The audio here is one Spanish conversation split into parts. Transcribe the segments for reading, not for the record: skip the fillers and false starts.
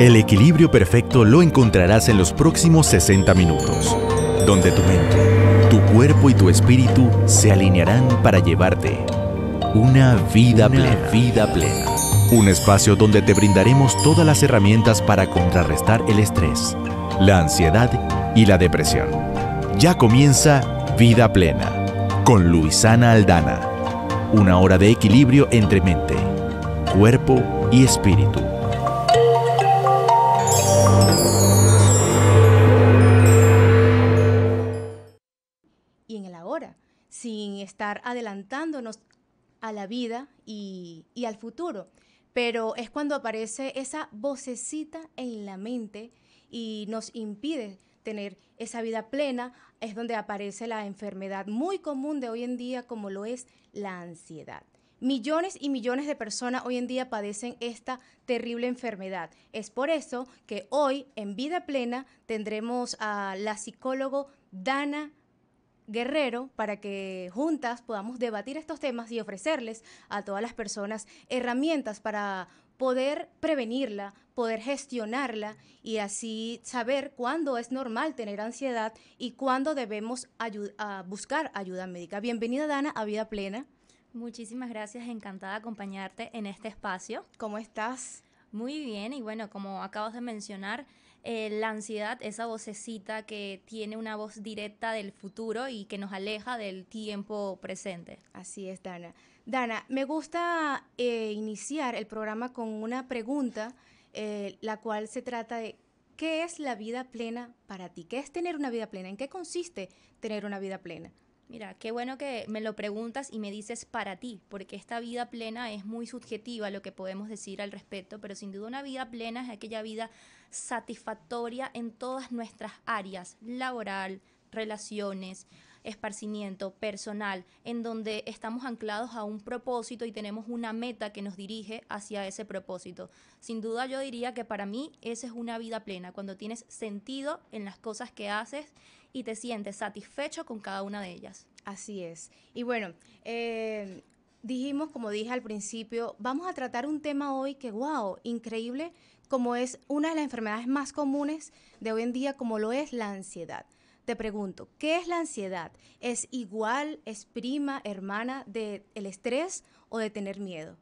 El equilibrio perfecto lo encontrarás en los próximos 60 minutos, donde tu mente, tu cuerpo y tu espíritu se alinearán para llevarte una vida plena. Un espacio donde te brindaremos todas las herramientas para contrarrestar el estrés, la ansiedad y la depresión. Ya comienza Vida Plena con Luisana Aldana. Una hora de equilibrio entre mente, cuerpo y espíritu. Y en el ahora, sin estar adelantándonos a la vida y al futuro. Pero es cuando aparece esa vocecita en la mente y nos impide tener esa vida plena, es donde aparece la enfermedad muy común de hoy en día, como lo es la ansiedad. Millones y millones de personas hoy en día padecen esta terrible enfermedad. Es por eso que hoy en Vida Plena tendremos a la psicóloga Dana Guerrero para que juntas podamos debatir estos temas y ofrecerles a todas las personas herramientas para poder prevenirla, poder gestionarla y así saber cuándo es normal tener ansiedad y cuándo debemos buscar ayuda médica. Bienvenida, Dana, a Vida Plena. Muchísimas gracias, encantada de acompañarte en este espacio. ¿Cómo estás? Muy bien, y bueno, como acabas de mencionar, la ansiedad, esa vocecita que tiene una voz directa del futuro y que nos aleja del tiempo presente. Así es, Dana. Dana, me gusta iniciar el programa con una pregunta, la cual se trata de ¿qué es la vida plena para ti? ¿Qué es tener una vida plena? ¿En qué consiste tener una vida plena? Mira, qué bueno que me lo preguntas y me dices para ti, porque esta vida plena es muy subjetiva lo que podemos decir al respecto, pero sin duda una vida plena es aquella vida satisfactoria en todas nuestras áreas, laboral, relaciones, esparcimiento, personal, en donde estamos anclados a un propósito y tenemos una meta que nos dirige hacia ese propósito. Sin duda yo diría que para mí esa es una vida plena, cuando tienes sentido en las cosas que haces y te sientes satisfecho con cada una de ellas. Así es. Y bueno, dijimos, como dije al principio, vamos a tratar un tema hoy que, wow, increíble, como es una de las enfermedades más comunes de hoy en día, como lo es la ansiedad. Te pregunto, ¿qué es la ansiedad? ¿Es igual, es prima, hermana del estrés o de tener miedo?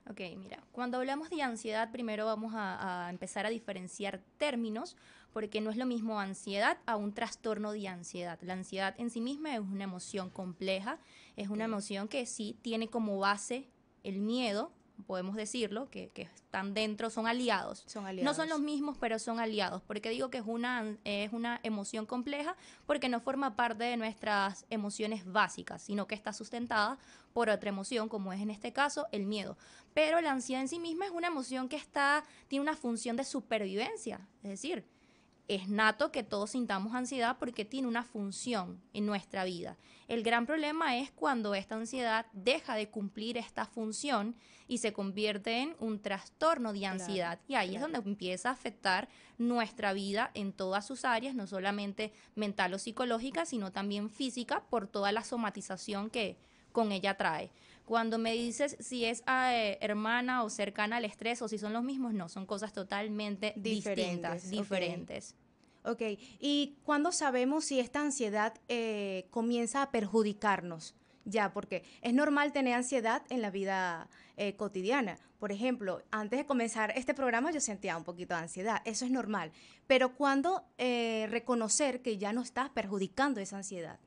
Ok, mira, cuando hablamos de ansiedad, primero vamos a empezar a diferenciar términos, porque no es lo mismo ansiedad a un trastorno de ansiedad. La ansiedad en sí misma es una emoción compleja, es una emoción que sí tiene como base el miedo, podemos decirlo, que están dentro, son aliados. Son aliados. No son los mismos, pero son aliados. ¿Por qué digo que es una emoción compleja? Porque no forma parte de nuestras emociones básicas, sino que está sustentada por otra emoción, como es en este caso el miedo. Pero la ansiedad en sí misma es una emoción que tiene una función de supervivencia, es decir, es nato que todos sintamos ansiedad porque tiene una función en nuestra vida. El gran problema es cuando esta ansiedad deja de cumplir esta función y se convierte en un trastorno de ansiedad. Y ahí es donde empieza a afectar nuestra vida en todas sus áreas, no solamente mental o psicológica, sino también física por toda la somatización que con ella trae. Cuando me dices si es hermana o cercana al estrés o si son los mismos, no, son cosas totalmente distintas, diferentes. Ok, ¿y cuándo sabemos si esta ansiedad comienza a perjudicarnos? Ya, porque es normal tener ansiedad en la vida cotidiana. Por ejemplo, antes de comenzar este programa yo sentía un poquito de ansiedad, eso es normal. Pero ¿cuándo reconocer que ya no estás perjudicando esa ansiedad?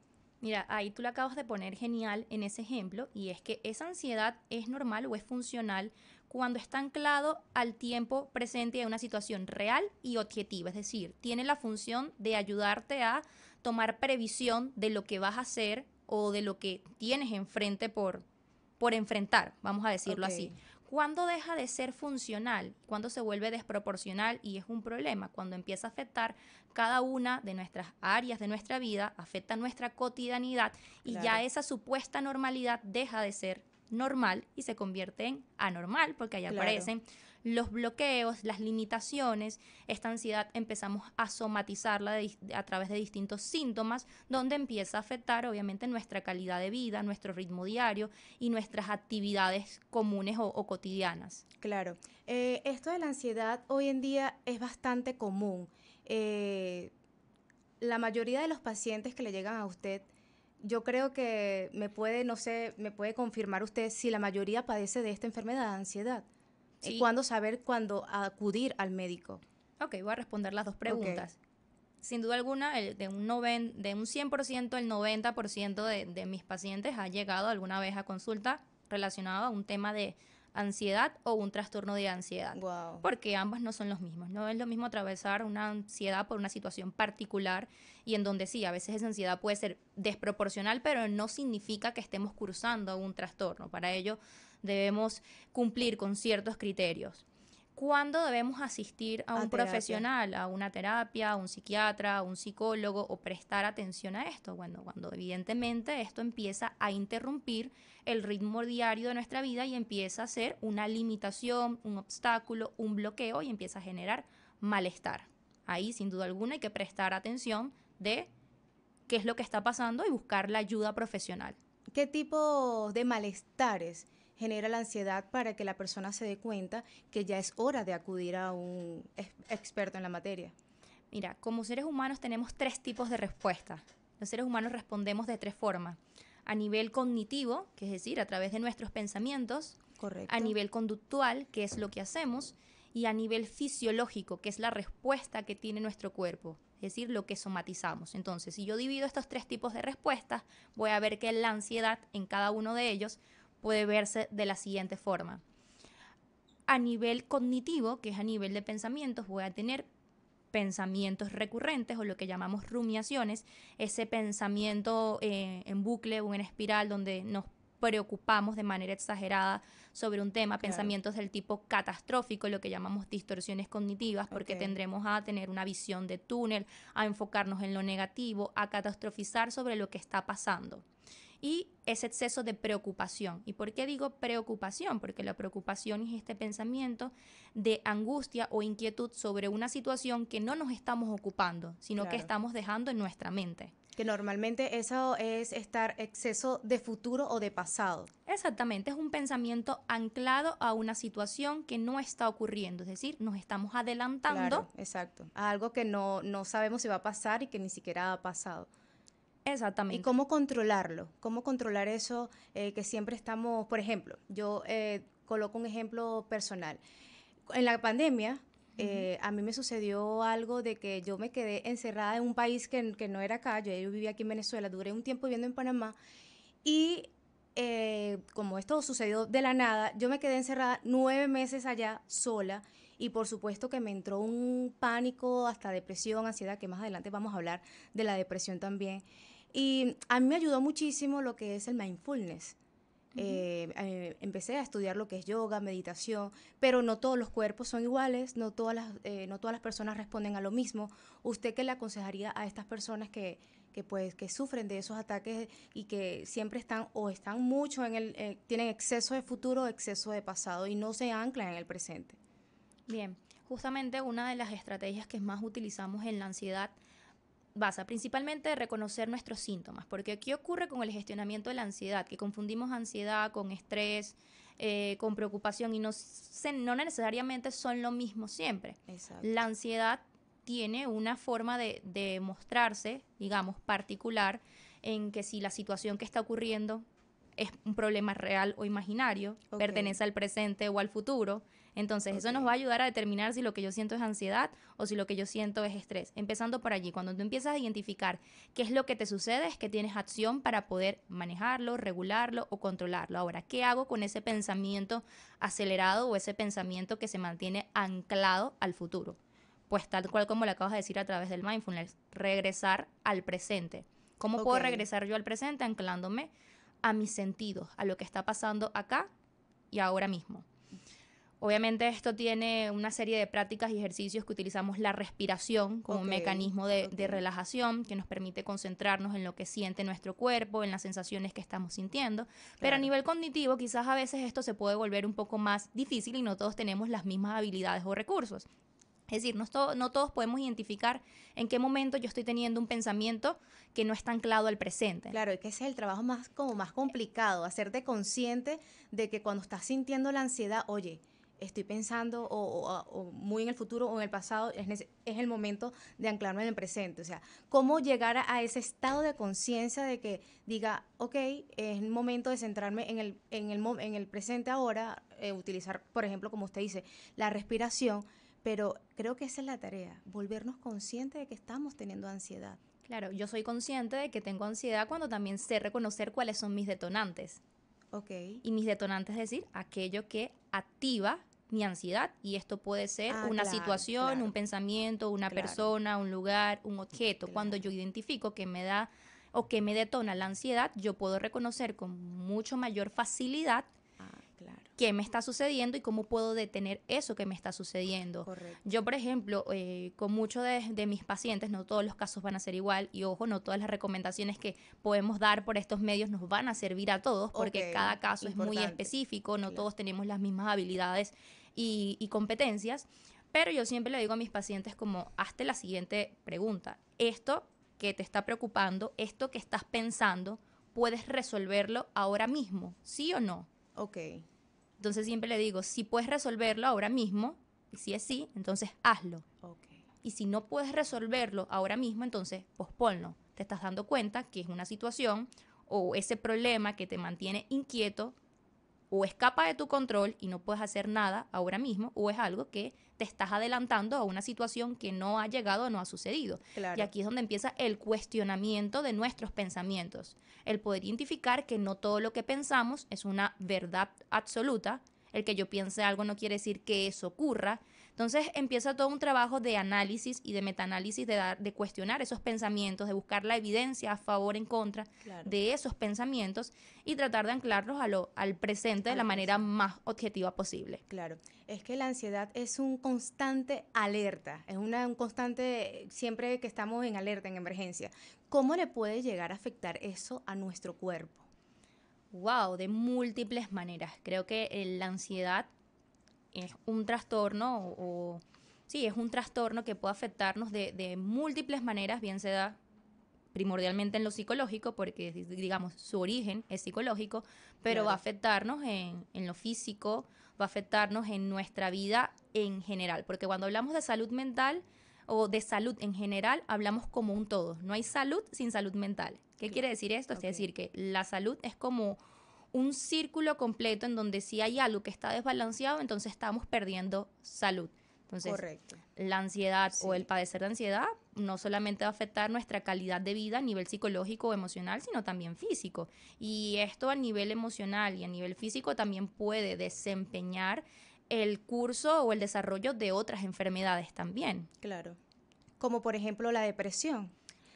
Mira, ahí tú la acabas de poner genial en ese ejemplo, y es que esa ansiedad es normal o es funcional cuando está anclado al tiempo presente y a una situación real y objetiva, es decir, tiene la función de ayudarte a tomar previsión de lo que vas a hacer o de lo que tienes enfrente por enfrentar, vamos a decirlo así. ¿Cuándo deja de ser funcional? ¿Cuándo se vuelve desproporcional? Y es un problema cuando empieza a afectar cada una de nuestras áreas de nuestra vida, afecta nuestra cotidianidad y ya esa supuesta normalidad deja de ser normal y se convierte en anormal, porque ahí Claro. aparecen los bloqueos, las limitaciones. Esta ansiedad empezamos a somatizarla a través de distintos síntomas, donde empieza a afectar obviamente nuestra calidad de vida, nuestro ritmo diario y nuestras actividades comunes o cotidianas. Claro. Esto de la ansiedad hoy en día es bastante común. La mayoría de los pacientes que le llegan a usted, yo creo que me puede, no sé, me puede confirmar usted si la mayoría padece de esta enfermedad de ansiedad. Sí. ¿Cuándo saber cuándo acudir al médico? Ok, voy a responder las dos preguntas. Sin duda alguna, de un 100%, el 90% de mis pacientes ha llegado alguna vez a consulta relacionado a un tema de ansiedad o un trastorno de ansiedad. Wow. Porque ambas no son los mismos. No es lo mismo atravesar una ansiedad por una situación particular y en donde sí, a veces esa ansiedad puede ser desproporcional, pero no significa que estemos cursando un trastorno. Para ello debemos cumplir con ciertos criterios. ¿Cuándo debemos asistir a un profesional, a una terapia, a un psiquiatra, a un psicólogo o prestar atención a esto? Bueno, cuando evidentemente esto empieza a interrumpir el ritmo diario de nuestra vida y empieza a ser una limitación, un obstáculo, un bloqueo y empieza a generar malestar. Ahí, sin duda alguna, hay que prestar atención de qué es lo que está pasando y buscar la ayuda profesional. ¿Qué tipo de malestares genera la ansiedad para que la persona se dé cuenta que ya es hora de acudir a un experto en la materia? Mira, como seres humanos tenemos 3 tipos de respuestas. Los seres humanos respondemos de 3 formas. A nivel cognitivo, que es decir, a través de nuestros pensamientos. Correcto. A nivel conductual, que es lo que hacemos. Y a nivel fisiológico, que es la respuesta que tiene nuestro cuerpo. Es decir, lo que somatizamos. Entonces, si yo divido estos 3 tipos de respuestas, voy a ver que la ansiedad en cada uno de ellos puede verse de la siguiente forma. A nivel cognitivo, que es a nivel de pensamientos, voy a tener pensamientos recurrentes o lo que llamamos rumiaciones, ese pensamiento en bucle o en espiral donde nos preocupamos de manera exagerada sobre un tema, Claro. Pensamientos del tipo catastrófico, lo que llamamos distorsiones cognitivas, porque Ok. tendremos a tener una visión de túnel, a enfocarnos en lo negativo, a catastrofizar sobre lo que está pasando. Y ese exceso de preocupación. ¿Y por qué digo preocupación? Porque la preocupación es este pensamiento de angustia o inquietud sobre una situación que no nos estamos ocupando, sino que Claro. estamos dejando en nuestra mente. Que normalmente eso es estar exceso de futuro o de pasado. Exactamente, es un pensamiento anclado a una situación que no está ocurriendo, es decir, nos estamos adelantando. Claro, exacto. A algo que no sabemos si va a pasar y que ni siquiera ha pasado. Exactamente. ¿Y cómo controlarlo? ¿Cómo controlar eso que siempre estamos, por ejemplo, yo coloco un ejemplo personal. En la pandemia, a mí me sucedió algo de que yo me quedé encerrada en un país que no era acá. Yo vivía aquí en Venezuela, duré un tiempo viviendo en Panamá y como esto sucedió de la nada, yo me quedé encerrada 9 meses allá sola y por supuesto que me entró un pánico, hasta depresión, ansiedad, que más adelante vamos a hablar de la depresión también. Y a mí me ayudó muchísimo lo que es el mindfulness. Empecé a estudiar lo que es yoga, meditación, pero no todos los cuerpos son iguales, no todas las personas responden a lo mismo. ¿Usted qué le aconsejaría a estas personas que sufren de esos ataques y que siempre están mucho tienen exceso de futuro, exceso de pasado y no se anclan en el presente? Bien, justamente una de las estrategias que más utilizamos en la ansiedad basa principalmente en reconocer nuestros síntomas, porque ¿qué ocurre con el gestionamiento de la ansiedad? Que confundimos ansiedad con estrés, con preocupación y no necesariamente son lo mismo siempre. Exacto. La ansiedad tiene una forma de mostrarse, digamos, particular, en que si la situación que está ocurriendo es un problema real o imaginario, Ok. pertenece al presente o al futuro. Entonces, eso nos va a ayudar a determinar si lo que yo siento es ansiedad o si lo que yo siento es estrés. Empezando por allí, cuando tú empiezas a identificar qué es lo que te sucede, es que tienes acción para poder manejarlo, regularlo o controlarlo. Ahora, ¿qué hago con ese pensamiento acelerado o ese pensamiento que se mantiene anclado al futuro? Pues tal cual como le acabas de decir a través del mindfulness, regresar al presente. ¿Cómo puedo regresar yo al presente? Anclándome a mis sentidos, a lo que está pasando acá y ahora mismo. Obviamente esto tiene una serie de prácticas y ejercicios que utilizamos la respiración como un mecanismo de relajación que nos permite concentrarnos en lo que siente nuestro cuerpo, en las sensaciones que estamos sintiendo. Pero a nivel cognitivo quizás a veces esto se puede volver un poco más difícil y no todos tenemos las mismas habilidades o recursos. Es decir, no todos podemos identificar en qué momento yo estoy teniendo un pensamiento que no está anclado al presente. Claro, y que ese es el trabajo más complicado, hacerte consciente de que cuando estás sintiendo la ansiedad, oye, estoy pensando o muy en el futuro o en el pasado, es el momento de anclarme en el presente. O sea, cómo llegar a ese estado de conciencia de que diga, ok, es el momento de centrarme en el presente ahora, utilizar, por ejemplo, como usted dice, la respiración, pero creo que esa es la tarea, volvernos conscientes de que estamos teniendo ansiedad. Claro, yo soy consciente de que tengo ansiedad cuando también sé reconocer cuáles son mis detonantes. Ok. Y mis detonantes, es decir, aquello que activa mi ansiedad. Y esto puede ser una situación, un pensamiento, una persona, un lugar, un objeto. Cuando yo identifico que me da o que me detona la ansiedad, yo puedo reconocer con mucho mayor facilidad qué me está sucediendo y cómo puedo detener eso que me está sucediendo. Correcto. Yo, por ejemplo, con muchos de mis pacientes, no todos los casos van a ser igual, y ojo, no todas las recomendaciones que podemos dar por estos medios nos van a servir a todos, porque cada caso es muy específico, no todos tenemos las mismas habilidades y competencias, pero yo siempre le digo a mis pacientes como, hazte la siguiente pregunta: esto que te está preocupando, esto que estás pensando, ¿puedes resolverlo ahora mismo? ¿Sí o no? Ok. Entonces siempre le digo, si puedes resolverlo ahora mismo, y si es sí, entonces hazlo. Okay. Y si no puedes resolverlo ahora mismo, entonces posponlo. Te estás dando cuenta que es una situación o ese problema que te mantiene inquieto o escapa de tu control y no puedes hacer nada ahora mismo, o es algo que te estás adelantando a una situación que no ha llegado o no ha sucedido. Claro. Y aquí es donde empieza el cuestionamiento de nuestros pensamientos, el poder identificar que no todo lo que pensamos es una verdad absoluta. El que yo piense algo no quiere decir que eso ocurra. Entonces empieza todo un trabajo de análisis y de metaanálisis, de cuestionar esos pensamientos, de buscar la evidencia a favor, en contra de esos pensamientos y tratar de anclarlos al presente de la manera más objetiva posible. Claro, es que la ansiedad es un constante alerta, es un constante, siempre que estamos en alerta, en emergencia. ¿Cómo le puede llegar a afectar eso a nuestro cuerpo? Wow, de múltiples maneras. Creo que la ansiedad es un trastorno sí, es un trastorno que puede afectarnos de múltiples maneras, bien se da primordialmente en lo psicológico, porque digamos su origen es psicológico, pero va a afectarnos en lo físico, va a afectarnos en nuestra vida en general, porque cuando hablamos de salud mental o de salud en general, hablamos como un todo. No hay salud sin salud mental. ¿Qué quiere decir esto? Es decir, que la salud es como un círculo completo en donde si hay algo que está desbalanceado, entonces estamos perdiendo salud. Entonces, la ansiedad o el padecer de ansiedad no solamente va a afectar nuestra calidad de vida a nivel psicológico o emocional, sino también físico. Y esto a nivel emocional y a nivel físico también puede desempeñar el curso o el desarrollo de otras enfermedades también. Claro. Como por ejemplo la depresión.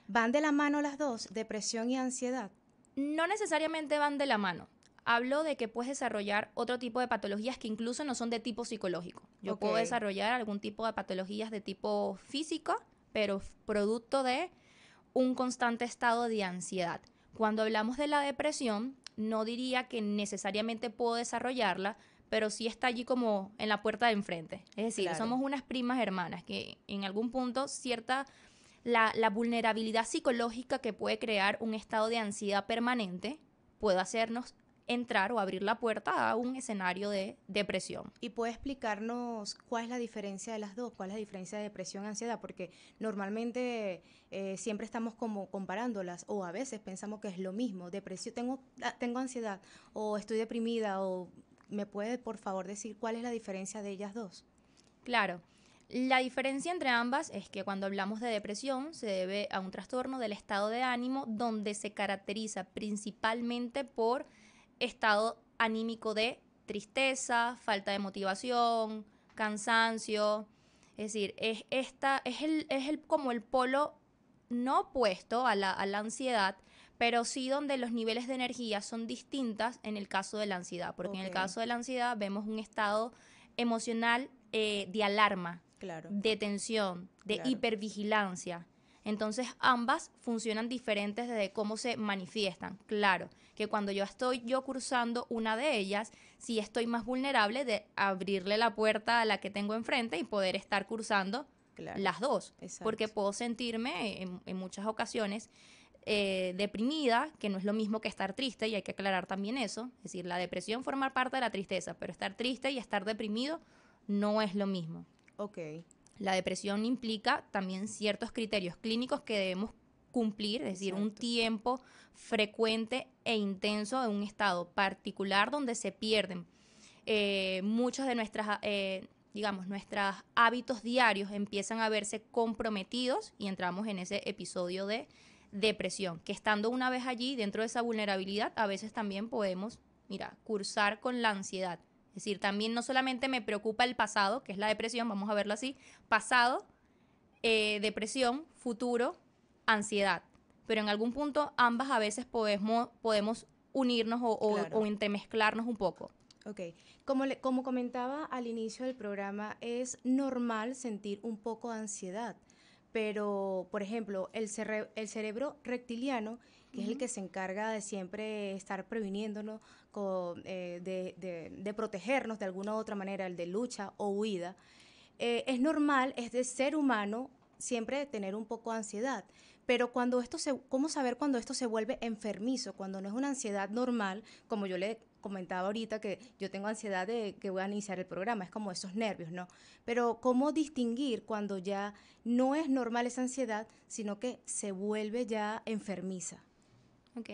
¿Van de la mano las dos, depresión y ansiedad? No necesariamente van de la mano. Hablo de que puedes desarrollar otro tipo de patologías que incluso no son de tipo psicológico. Yo puedo desarrollar algún tipo de patologías de tipo físico, pero producto de un constante estado de ansiedad. Cuando hablamos de la depresión, no diría que necesariamente puedo desarrollarla, pero sí está allí como en la puerta de enfrente. Es decir, somos unas primas hermanas que en algún punto la vulnerabilidad psicológica que puede crear un estado de ansiedad permanente puede hacernos entrar o abrir la puerta a un escenario de depresión. ¿Y puede explicarnos cuál es la diferencia de las dos? ¿Cuál es la diferencia de depresión y ansiedad? Porque normalmente siempre estamos como comparándolas, o a veces pensamos que es lo mismo. Depresión, tengo ansiedad, o estoy deprimida, o ¿me puede por favor decir cuál es la diferencia de ellas dos? Claro. La diferencia entre ambas es que cuando hablamos de depresión se debe a un trastorno del estado de ánimo donde se caracteriza principalmente por estado anímico de tristeza, falta de motivación, cansancio. Es decir, es como el polo no opuesto a la ansiedad, pero sí donde los niveles de energía son distintas en el caso de la ansiedad, porque en el caso de la ansiedad vemos un estado emocional de alarma, Claro. de tensión, de Claro. hipervigilancia. Entonces, ambas funcionan diferentes desde cómo se manifiestan. Claro, que cuando yo estoy cursando una de ellas, sí estoy más vulnerable de abrirle la puerta a la que tengo enfrente y poder estar cursando Claro. las dos. Exacto. Porque puedo sentirme en muchas ocasiones deprimida, que no es lo mismo que estar triste, y hay que aclarar también eso. Es decir, la depresión forma parte de la tristeza, pero estar triste y estar deprimido no es lo mismo. Ok. La depresión implica también ciertos criterios clínicos que debemos cumplir, es decir, un Exacto. tiempo frecuente e intenso de un estado particular donde se pierden muchos de digamos, nuestros hábitos diarios empiezan a verse comprometidos y entramos en ese episodio de depresión, que estando una vez allí, dentro de esa vulnerabilidad, a veces también podemos, cursar con la ansiedad. Es decir, también no solamente me preocupa el pasado, que es la depresión, vamos a verlo así, pasado, depresión, futuro, ansiedad. Pero en algún punto ambas a veces podemos unirnos Claro. o entremezclarnos un poco. Ok, como comentaba al inicio del programa, es normal sentir un poco de ansiedad, pero, por ejemplo, el cerebro reptiliano, que es el que se encarga de siempre estar previniéndonos, de protegernos de alguna u otra manera, el de lucha o huida, es normal, es de ser humano siempre tener un poco de ansiedad. Pero ¿cómo saber cuando esto se vuelve enfermizo? Cuando no es una ansiedad normal, como yo le comentaba ahorita que yo tengo ansiedad de que voy a iniciar el programa, es como esos nervios, ¿no? Pero ¿cómo distinguir cuando ya no es normal esa ansiedad, sino que se vuelve ya enfermiza? Ok.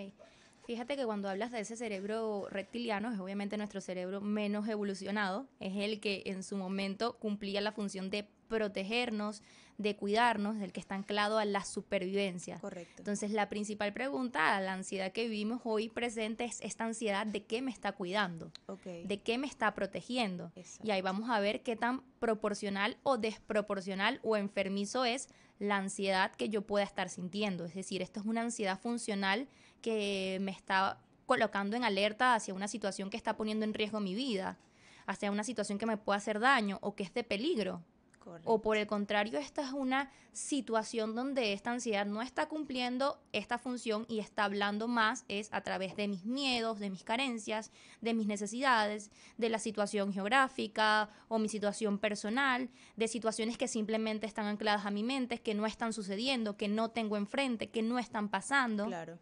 Fíjate que cuando hablas de ese cerebro reptiliano, es obviamente nuestro cerebro menos evolucionado, es el que en su momento cumplía la función de protegernos, de cuidarnos, el que está anclado a la supervivencia. Correcto. Entonces, la principal pregunta a la ansiedad que vivimos hoy presente es esta ansiedad de qué me está cuidando, Ok. de qué me está protegiendo. Exacto. Y ahí vamos a ver qué tan proporcional o desproporcional o enfermizo es la ansiedad que yo pueda estar sintiendo. Es decir, esto es una ansiedad funcional que me está colocando en alerta hacia una situación que está poniendo en riesgo mi vida, hacia una situación que me puede hacer daño o que es de peligro. Correcto. O por el contrario, esta es una situación donde esta ansiedad no está cumpliendo esta función y está hablando más es a través de mis miedos, de mis carencias, de mis necesidades, de la situación geográfica o mi situación personal, de situaciones que simplemente están ancladas a mi mente, que no están sucediendo, que no tengo enfrente, que no están pasando. Claro.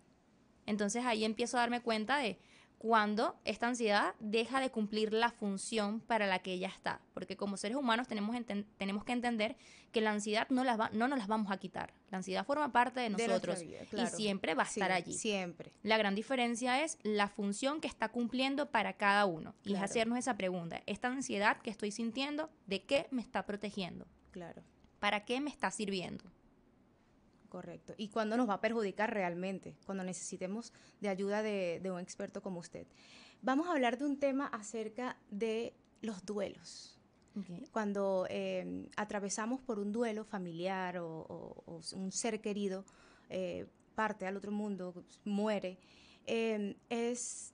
Entonces ahí empiezo a darme cuenta de cuando esta ansiedad deja de cumplir la función para la que ella está. Porque como seres humanos tenemos que entender que la ansiedad no nos las vamos a quitar. La ansiedad forma parte de nuestra nosotros vida, claro. y siempre va a estar Sí, allí. Siempre. La gran diferencia es la función que está cumpliendo para cada uno. Y es Claro. hacernos esa pregunta. Esta ansiedad que estoy sintiendo, ¿de qué me está protegiendo? Claro. ¿Para qué me está sirviendo? Correcto. ¿Y cuándo nos va a perjudicar realmente? Cuando necesitemos de ayuda de un experto como usted. Vamos a hablar de un tema acerca de los duelos. Okay. Cuando atravesamos por un duelo familiar o un ser querido parte al otro mundo, muere, es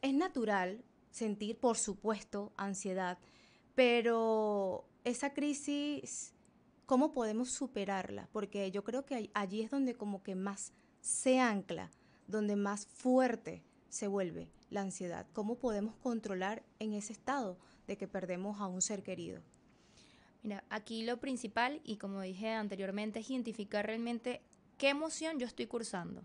natural sentir, por supuesto, ansiedad, pero esa crisis, ¿cómo podemos superarla? Porque yo creo que allí es donde como que más se ancla, donde más fuerte se vuelve la ansiedad. ¿Cómo podemos controlar en ese estado de que perdemos a un ser querido? Mira, aquí lo principal, y como dije anteriormente, es identificar realmente qué emoción yo estoy cursando.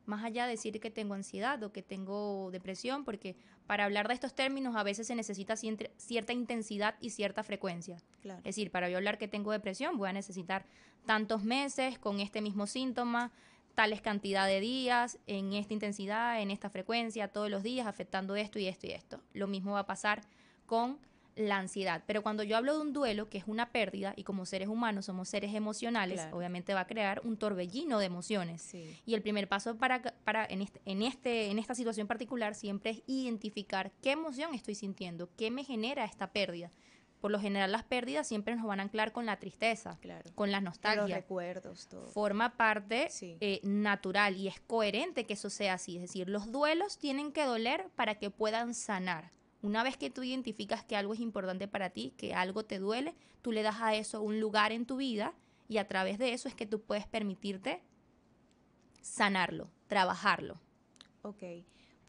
Más allá de decir que tengo ansiedad o que tengo depresión, porque para hablar de estos términos a veces se necesita cierta intensidad y cierta frecuencia. Claro. Es decir, para yo hablar que tengo depresión voy a necesitar tantos meses con este mismo síntoma, tales cantidad de días, en esta intensidad, en esta frecuencia, todos los días, afectando esto y esto y esto. Lo mismo va a pasar con la ansiedad. Pero cuando yo hablo de un duelo, que es una pérdida, y como seres humanos somos seres emocionales, Claro. obviamente va a crear un torbellino de emociones. Sí. Y el primer paso en esta situación particular siempre es identificar qué emoción estoy sintiendo, qué me genera esta pérdida. Por lo general las pérdidas siempre nos van a anclar con la tristeza, Claro. con la Los nostalgia. recuerdos, todo. Forma parte Sí. natural y es coherente que eso sea así. Es decir, los duelos tienen que doler para que puedan sanar. Una vez que tú identificas que algo es importante para ti, que algo te duele, tú le das a eso un lugar en tu vida y a través de eso es que tú puedes permitirte sanarlo, trabajarlo. Ok,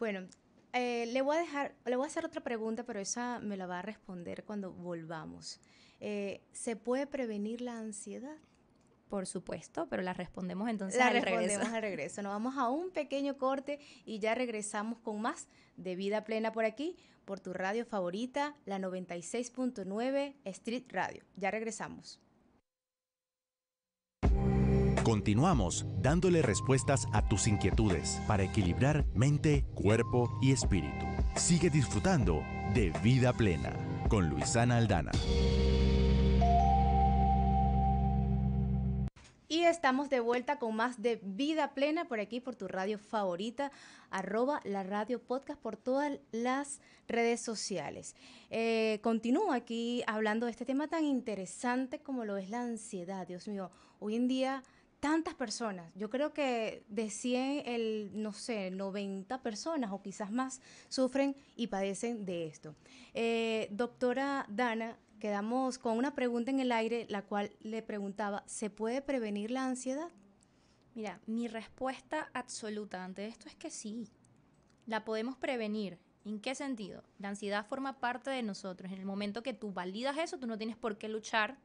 bueno, le voy a hacer otra pregunta, pero esa me la va a responder cuando volvamos. ¿Se puede prevenir la ansiedad? Por supuesto, pero la respondemos entonces La al regreso. respondemos al regreso. Nos vamos a un pequeño corte y ya regresamos con más de Vida Plena por aquí, por tu radio favorita, la 96.9 Street Radio. Ya regresamos. Continuamos dándole respuestas a tus inquietudes para equilibrar mente, cuerpo y espíritu. Sigue disfrutando de Vida Plena con Luisana Aldana. Y estamos de vuelta con más de Vida Plena por aquí, por tu radio favorita, @la radio podcast, por todas las redes sociales. Continúo aquí hablando de este tema tan interesante como lo es la ansiedad. Dios mío, hoy en día tantas personas, yo creo que de 100, no sé, 90 personas o quizás más sufren y padecen de esto. Doctora Dana, quedamos con una pregunta en el aire, la cual le preguntaba, ¿se puede prevenir la ansiedad? Mira, mi respuesta absoluta ante esto es que sí, la podemos prevenir. ¿En qué sentido? La ansiedad forma parte de nosotros. En el momento que tú validas eso, tú no tienes por qué luchar,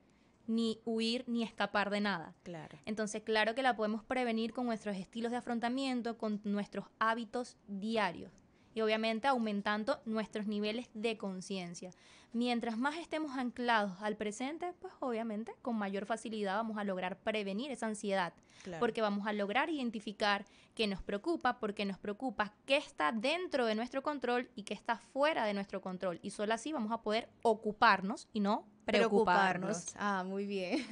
ni huir, ni escapar de nada. Claro. Entonces, claro que la podemos prevenir con nuestros estilos de afrontamiento, con nuestros hábitos diarios y obviamente aumentando nuestros niveles de conciencia. Mientras más estemos anclados al presente, pues obviamente con mayor facilidad vamos a lograr prevenir esa ansiedad, Claro. porque vamos a lograr identificar qué nos preocupa, por qué nos preocupa, qué está dentro de nuestro control y qué está fuera de nuestro control. Y solo así vamos a poder ocuparnos y no preocuparnos. Ah, muy bien.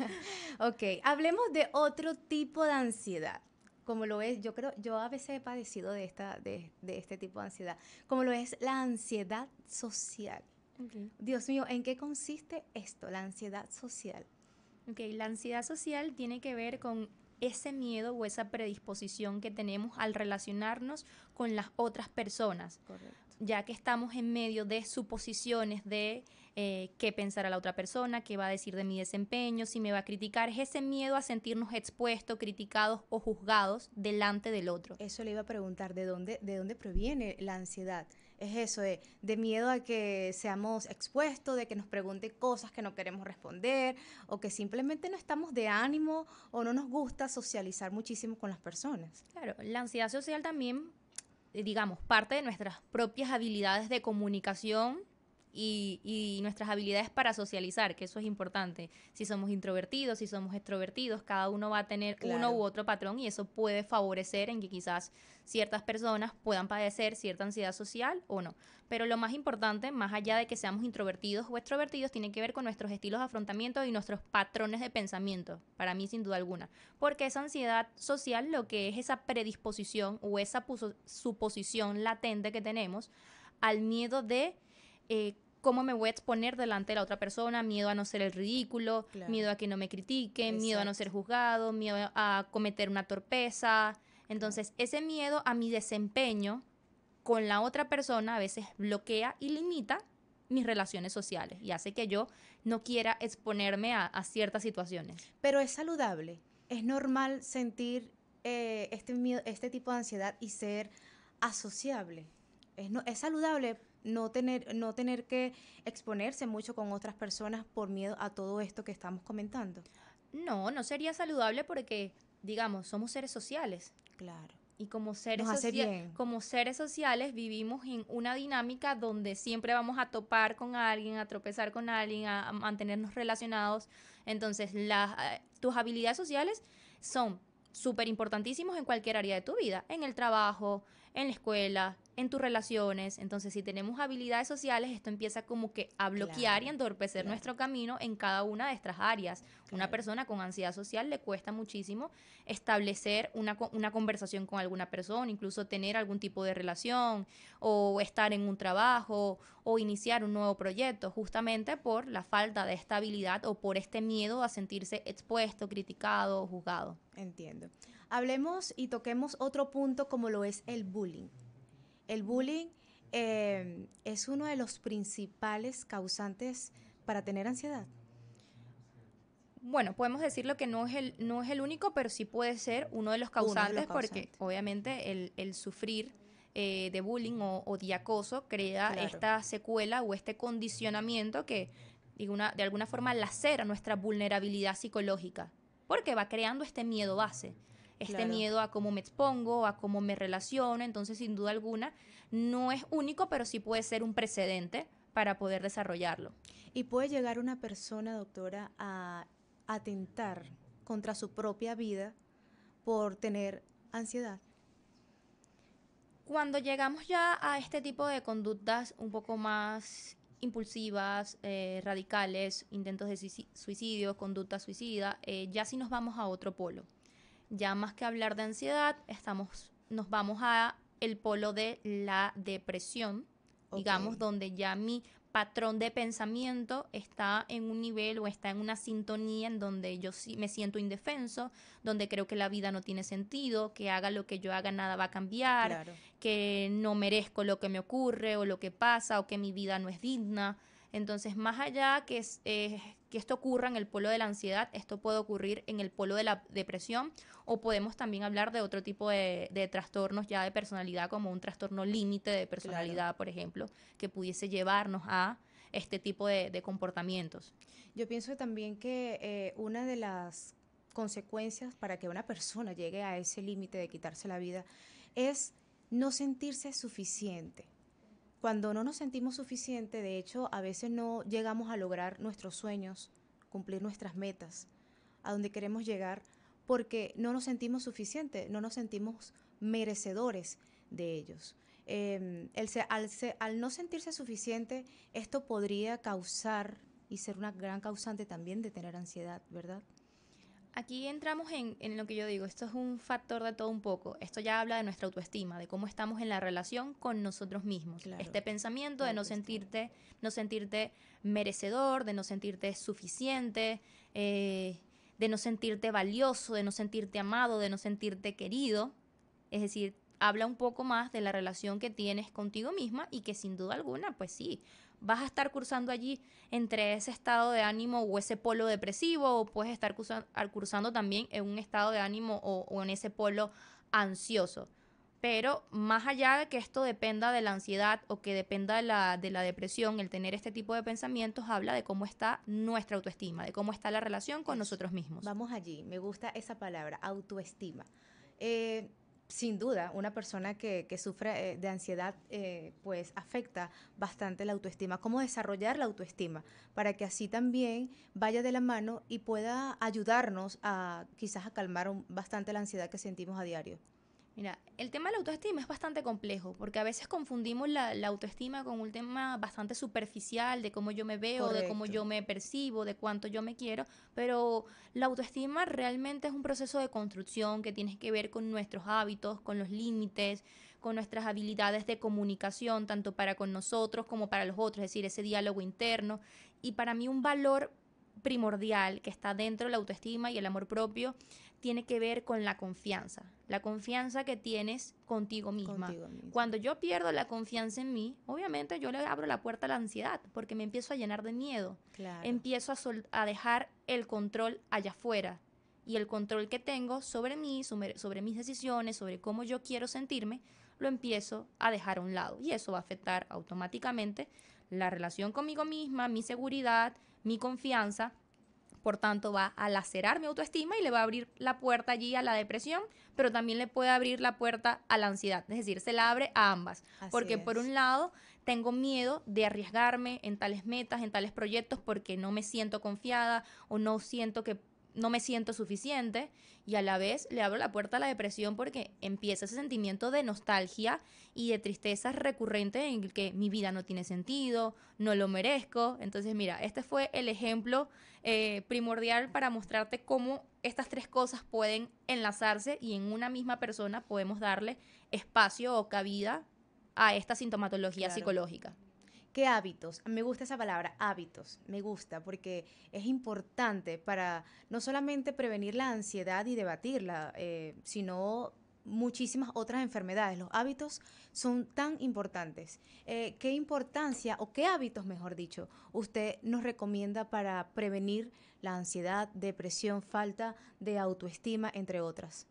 Ok, hablemos de otro tipo de ansiedad. Como lo es, yo a veces he padecido de este tipo de ansiedad, como lo es la ansiedad social. Okay. Dios mío, ¿en qué consiste esto, la ansiedad social? Ok, la ansiedad social tiene que ver con ese miedo o esa predisposición que tenemos al relacionarnos con las otras personas. Correcto. Ya que estamos en medio de suposiciones de qué pensará la otra persona, qué va a decir de mi desempeño, si me va a criticar. Es ese miedo a sentirnos expuestos, criticados o juzgados delante del otro. Eso le iba a preguntar, ¿de dónde proviene la ansiedad? Es eso de miedo a que seamos expuestos, de que nos pregunten cosas que no queremos responder, o que simplemente no estamos de ánimo o no nos gusta socializar muchísimo con las personas. Claro, la ansiedad social también, digamos, parte de nuestras propias habilidades de comunicación y nuestras habilidades para socializar, que eso es importante. Si somos introvertidos, si somos extrovertidos, cada uno va a tener uno u otro patrón y eso puede favorecer en que quizás ciertas personas puedan padecer cierta ansiedad social o no. Pero lo más importante, más allá de que seamos introvertidos o extrovertidos, tiene que ver con nuestros estilos de afrontamiento y nuestros patrones de pensamiento, para mí sin duda alguna. Porque esa ansiedad social lo que es esa predisposición o esa suposición latente que tenemos al miedo de cómo me voy a exponer delante de la otra persona, miedo a no ser el ridículo, Claro. miedo a que no me critiquen, Exacto. miedo a no ser juzgado, miedo a cometer una torpeza. Entonces, ese miedo a mi desempeño con la otra persona a veces bloquea y limita mis relaciones sociales y hace que yo no quiera exponerme a ciertas situaciones. Pero es saludable, es normal sentir este miedo, este tipo de ansiedad y ser asociable. Es saludable no tener que exponerse mucho con otras personas por miedo a todo esto que estamos comentando. No, no sería saludable porque, digamos, somos seres sociales. Claro. Y como seres, Nos hace bien. como seres sociales vivimos en una dinámica donde siempre vamos a topar con alguien, a tropezar con alguien, a mantenernos relacionados. Entonces, tus habilidades sociales son súper importantísimos en cualquier área de tu vida, en el trabajo, en la escuela, en tus relaciones. Entonces, si tenemos habilidades sociales, esto empieza como que a bloquear y entorpecer nuestro camino en cada una de estas áreas. Una persona con ansiedad social le cuesta muchísimo establecer una conversación con alguna persona, incluso tener algún tipo de relación o estar en un trabajo o iniciar un nuevo proyecto, justamente por la falta de estabilidad o por este miedo a sentirse expuesto, criticado o juzgado. Entiendo. Hablemos y toquemos otro punto como lo es el bullying. El bullying es uno de los principales causantes para tener ansiedad. Bueno, podemos decirlo que no es el único, pero sí puede ser uno de los Uno de los causantes porque causantes. obviamente el sufrir de bullying o de acoso crea Claro, esta secuela o este condicionamiento que de alguna forma lacera nuestra vulnerabilidad psicológica, porque va creando este miedo base, este claro. miedo a cómo me expongo, a cómo me relaciono. Entonces, sin duda alguna, no es único, pero sí puede ser un precedente para poder desarrollarlo. Y puede llegar una persona, doctora, a atentar contra su propia vida por tener ansiedad. Cuando llegamos ya a este tipo de conductas un poco más impulsivas, radicales, intentos de suicidio, conducta suicida, ya sí nos vamos a otro polo. Ya más que hablar de ansiedad, nos vamos a el polo de la depresión, Ok, digamos, donde ya mi patrón de pensamiento está en un nivel o está en una sintonía en donde yo sí me siento indefenso, donde creo que la vida no tiene sentido, que haga lo que yo haga nada va a cambiar, claro. que no merezco lo que me ocurre o lo que pasa o que mi vida no es digna. Entonces, más allá que esto ocurra en el polo de la ansiedad, esto puede ocurrir en el polo de la depresión, o podemos también hablar de otro tipo de trastornos ya de personalidad, como un trastorno límite de Claro. personalidad, por ejemplo, que pudiese llevarnos a este tipo de comportamientos. Yo pienso también que una de las consecuencias para que una persona llegue a ese límite de quitarse la vida es no sentirse suficiente. Cuando no nos sentimos suficiente, de hecho, a veces no llegamos a lograr nuestros sueños, cumplir nuestras metas, a donde queremos llegar, porque no nos sentimos suficientes, no nos sentimos merecedores de ellos. Al no sentirse suficiente, esto podría causar y ser una gran causante también de tener ansiedad, ¿verdad? Aquí entramos en lo que yo digo, esto es un factor de todo un poco. Esto ya habla de nuestra autoestima, de cómo estamos en la relación con nosotros mismos. Claro, Este pensamiento la de autoestima. no sentirte merecedor, de no sentirte suficiente, de no sentirte valioso, de no sentirte amado, de no sentirte querido. Es decir, habla un poco más de la relación que tienes contigo misma y que sin duda alguna, pues sí, vas a estar cursando allí entre ese estado de ánimo o ese polo depresivo, o puedes estar cursando también en un estado de ánimo o en ese polo ansioso. Pero más allá de que esto dependa de la ansiedad o que dependa de la depresión, el tener este tipo de pensamientos habla de cómo está nuestra autoestima, de cómo está la relación con Eso. nosotros mismos. Vamos allí. Me gusta esa palabra, autoestima. Eh, Sin duda, una persona que sufre de ansiedad, pues afecta bastante la autoestima. ¿Cómo desarrollar la autoestima? Para que así también vaya de la mano y pueda ayudarnos a quizás a calmar bastante la ansiedad que sentimos a diario. Mira, el tema de la autoestima es bastante complejo, porque a veces confundimos la autoestima con un tema bastante superficial de cómo yo me veo, de cómo Correcto. yo me percibo, de cuánto yo me quiero, pero la autoestima realmente es un proceso de construcción que tiene que ver con nuestros hábitos, con los límites, con nuestras habilidades de comunicación, tanto para con nosotros como para los otros, es decir, ese diálogo interno. Y para mí un valor primordial que está dentro de la autoestima y el amor propio tiene que ver con la confianza que tienes contigo misma. Contigo mismo. Cuando yo pierdo la confianza en mí, obviamente yo le abro la puerta a la ansiedad porque me empiezo a llenar de miedo, Claro. empiezo a dejar el control allá afuera y el control que tengo sobre mí, sobre mis decisiones, sobre cómo yo quiero sentirme, lo empiezo a dejar a un lado y eso va a afectar automáticamente la relación conmigo misma, mi seguridad, mi confianza. Por tanto, va a lacerar mi autoestima y le va a abrir la puerta allí a la depresión, pero también le puede abrir la puerta a la ansiedad. Es decir, se la abre a ambas. Así Porque por es. un lado, tengo miedo de arriesgarme en tales metas, en tales proyectos, porque no me siento confiada o no me siento suficiente, y a la vez le abro la puerta a la depresión porque empieza ese sentimiento de nostalgia y de tristeza recurrente en el que mi vida no tiene sentido, no lo merezco. Entonces, mira, este fue el ejemplo primordial para mostrarte cómo estas tres cosas pueden enlazarse y en una misma persona podemos darle espacio o cabida a esta sintomatología Claro. psicológica. ¿Qué hábitos? Me gusta esa palabra, hábitos. Me gusta porque es importante para no solamente prevenir la ansiedad y debatirla, sino muchísimas otras enfermedades. Los hábitos son tan importantes. ¿Qué importancia o qué hábitos, mejor dicho, usted nos recomienda para prevenir la ansiedad, depresión, falta de autoestima, entre otras?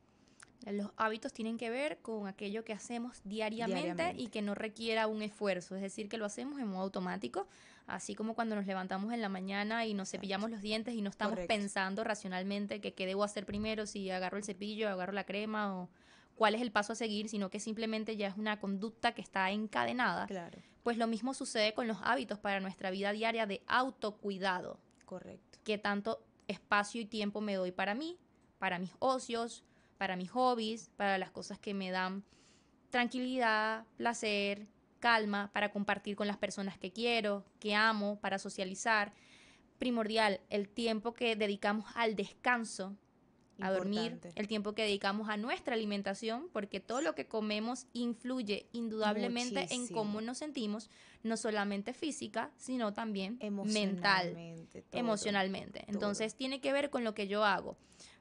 Los hábitos tienen que ver con aquello que hacemos diariamente y que no requiera un esfuerzo, es decir, que lo hacemos en modo automático, así como cuando nos levantamos en la mañana y nos cepillamos los dientes y no estamos Correcto. pensando racionalmente que qué debo hacer primero, si agarro el cepillo, agarro la crema o cuál es el paso a seguir, sino que simplemente ya es una conducta que está encadenada. Claro, Pues lo mismo sucede con los hábitos para nuestra vida diaria de autocuidado. correcto. Qué tanto espacio y tiempo me doy para mí, para mis ocios, para mis hobbies, para las cosas que me dan tranquilidad, placer, calma, para compartir con las personas que quiero, que amo, para socializar. Primordial, el tiempo que dedicamos al descanso, a dormir, Importante. el tiempo que dedicamos a nuestra alimentación, porque todo lo que comemos influye indudablemente en Muchísimo. cómo nos sentimos, no solamente física, sino también mental, Emocionalmente, todo. emocionalmente. Entonces tiene que ver con lo que yo hago.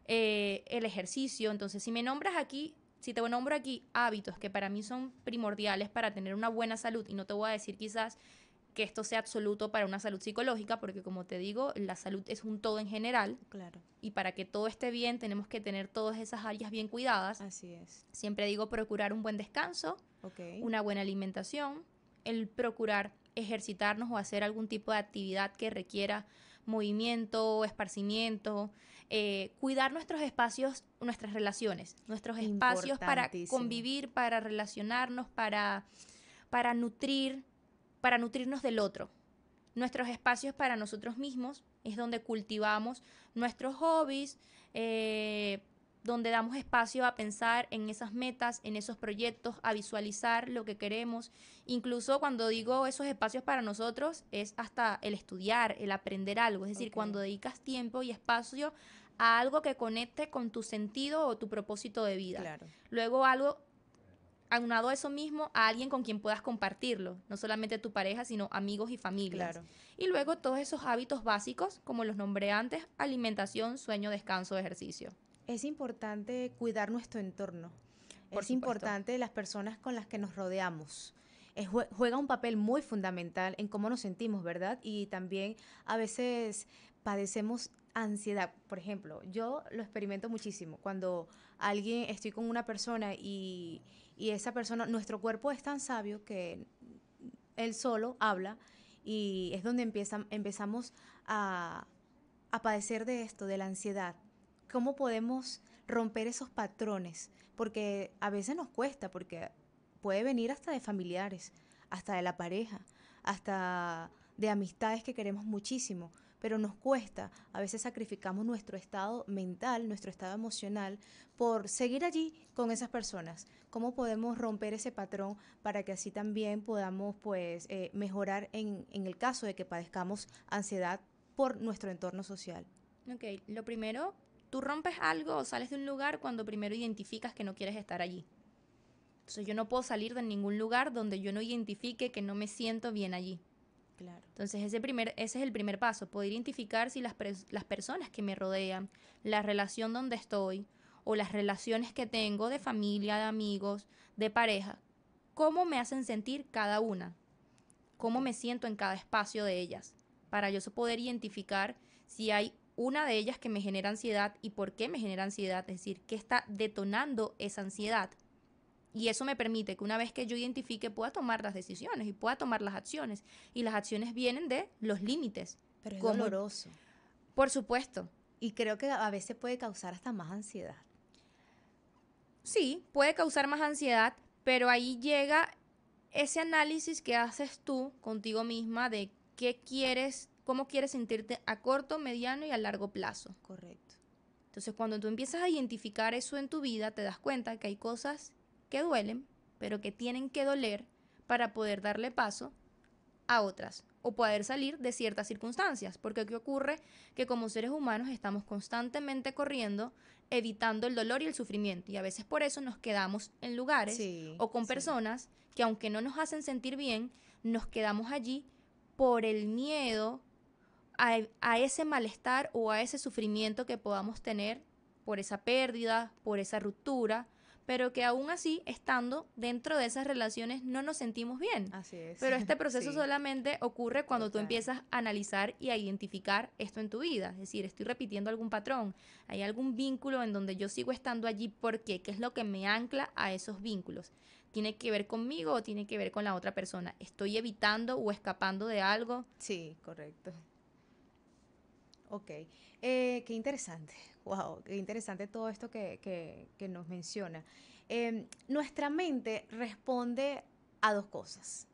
El ejercicio, entonces si me nombras aquí, si te nombro aquí hábitos que para mí son primordiales para tener una buena salud, y no te voy a decir quizás que esto sea absoluto para una salud psicológica, porque como te digo, la salud es un todo en general, Claro, y para que todo esté bien tenemos que tener todas esas áreas bien cuidadas. así es. Siempre digo procurar un buen descanso, Ok. una buena alimentación, el procurar ejercitarnos o hacer algún tipo de actividad que requiera movimiento, esparcimiento, cuidar nuestros espacios, nuestras relaciones, nuestros espacios para Importantísimo. convivir, para relacionarnos, para nutrirnos del otro. Nuestros espacios para nosotros mismos es donde cultivamos nuestros hobbies, donde damos espacio a pensar en esas metas, en esos proyectos, a visualizar lo que queremos. Incluso cuando digo esos espacios para nosotros, es hasta el estudiar, el aprender algo. Es decir, Ok. cuando dedicas tiempo y espacio a algo que conecte con tu sentido o tu propósito de vida. Claro. Luego algo aunado a eso mismo, a alguien con quien puedas compartirlo, no solamente tu pareja, sino amigos y familias. Claro. Y luego todos esos hábitos básicos, como los nombré antes, alimentación, sueño, descanso, ejercicio. Es importante cuidar nuestro entorno. Por Es supuesto. importante las personas con las que nos rodeamos. Juega un papel muy fundamental en cómo nos sentimos, ¿verdad? Y también a veces padecemos ansiedad. Por ejemplo, yo lo experimento muchísimo. Cuando estoy con una persona y esa persona, nuestro cuerpo es tan sabio que él solo habla y es donde empezamos a padecer de esto, de la ansiedad. ¿Cómo podemos romper esos patrones? Porque a veces nos cuesta, porque puede venir hasta de familiares, hasta de la pareja, hasta de amistades que queremos muchísimo, pero nos cuesta. A veces sacrificamos nuestro estado mental, nuestro estado emocional, por seguir allí con esas personas. ¿Cómo podemos romper ese patrón para que así también podamos pues, mejorar en el caso de que padezcamos ansiedad por nuestro entorno social? Ok, lo primero, tú rompes algo o sales de un lugar cuando primero identificas que no quieres estar allí. Entonces yo no puedo salir de ningún lugar donde yo no identifique que no me siento bien allí. Claro. Entonces ese es el primer paso, poder identificar si las personas que me rodean, la relación donde estoy o las relaciones que tengo de familia, de amigos, de pareja, cómo me hacen sentir cada una, cómo me siento en cada espacio de ellas, para yo poder identificar si hay una de ellas que me genera ansiedad y por qué me genera ansiedad, es decir, qué está detonando esa ansiedad. Y eso me permite que una vez que yo identifique pueda tomar las decisiones y pueda tomar las acciones. Y las acciones vienen de los límites. Pero es Como- doloroso. Por supuesto. Y creo que a veces puede causar hasta más ansiedad. Sí, puede causar más ansiedad, pero ahí llega ese análisis que haces tú contigo misma de qué quieres, cómo quieres sentirte a corto, mediano y a largo plazo. Correcto. Entonces, cuando tú empiezas a identificar eso en tu vida, te das cuenta que hay cosas que duelen, pero que tienen que doler para poder darle paso a otras o poder salir de ciertas circunstancias. Porque ¿qué ocurre? Que como seres humanos estamos constantemente corriendo, evitando el dolor y el sufrimiento. Y a veces por eso nos quedamos en lugares Sí, o con sí. personas que aunque no nos hacen sentir bien, nos quedamos allí por el miedo a ese malestar o a ese sufrimiento que podamos tener por esa pérdida, por esa ruptura, pero que aún así, estando dentro de esas relaciones, no nos sentimos bien. Así es. Pero este proceso Sí, solamente ocurre cuando tú total. empiezas a analizar y a identificar esto en tu vida. Es decir, estoy repitiendo algún patrón, hay algún vínculo en donde yo sigo estando allí. ¿Por qué? ¿Qué es lo que me ancla a esos vínculos? ¿Tiene que ver conmigo o tiene que ver con la otra persona? ¿Estoy evitando o escapando de algo? Sí, correcto. Ok, qué interesante. Wow, qué interesante todo esto que nos menciona. Nuestra mente responde a dos cosas,